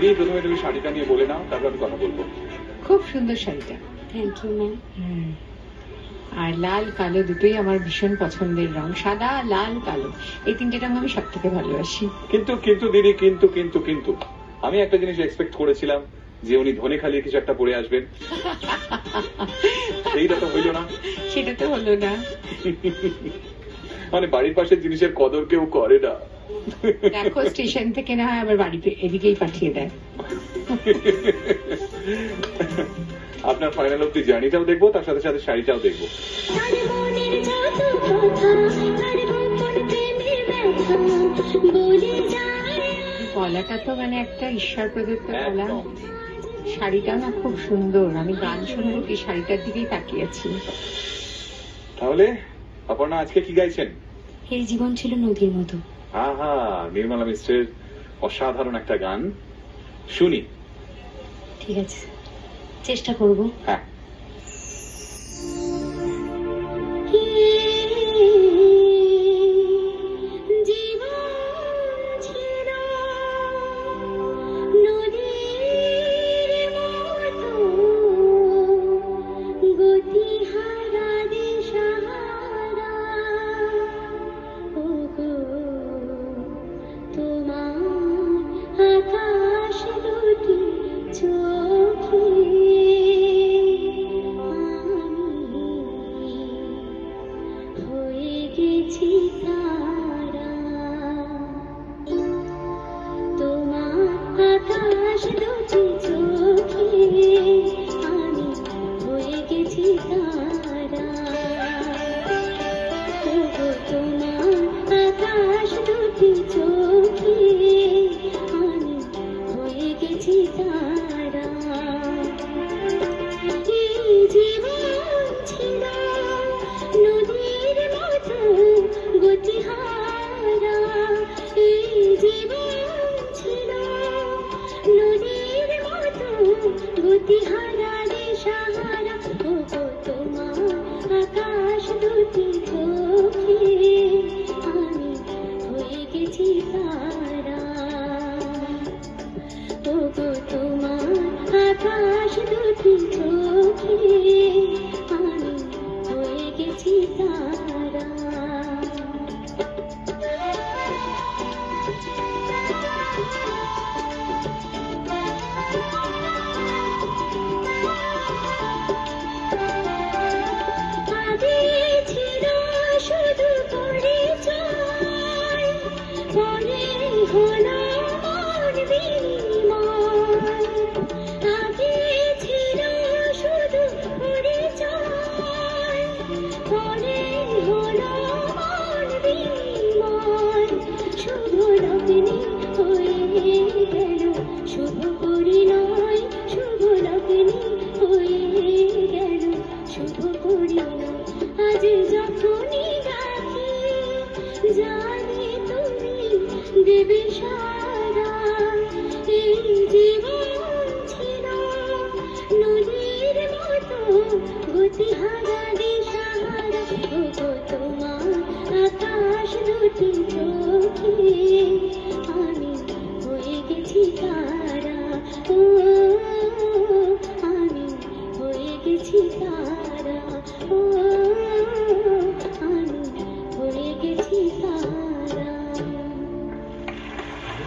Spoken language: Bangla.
দিদি প্রথমে তুমি শাড়িটা নিয়ে বলে নাও, তারপর আমি কথা বলবো। খুব সুন্দর শাড়িটা। Thank you ma'am. আর লাল কালো দুটোই আমার ভীষণ পছন্দের রং, সাদা লাল কালো এই তিনটে রং আমি সব থেকে ভালোবাসি। কিন্তু কিন্তু দিদি কিন্তু কিন্তু কিন্তু আমি একটা জিনিস এক্সপেক্ট করেছিলাম যে উনি ধনে খালি কিছু একটা পরে আসবেন, সেইটা তো হইল না। সেটা তো হলো না। মানে বাড়ির পাশের জিনিসের কদর কেউ করে না। দেখো স্টেশন থেকে না হয় আবার বাড়িতে এদিকেই পাঠিয়ে দেয়। আপনার ফাইনাল অব্দি জার্নিটাও দেখবো, তার সাথে সাথে শাড়িটাও দেখবো। গলাটা তো মানে একটা ঈশ্বর প্রদত্ত গলা। শাড়িটা না খুব সুন্দর, আমি গান শুনবো কি শাড়িটার দিকেই তাকিয়েছি। তাহলে অপর্ণা আজকে কি গাইছেন? এই জীবন ছিল নদীর মতো। আহা, নির্মলা মিশ্রের অসাধারণ একটা গান, শুনি। ঠিক আছে, চেষ্টা করব। হ্যাঁ। আমি হয়ে গেছি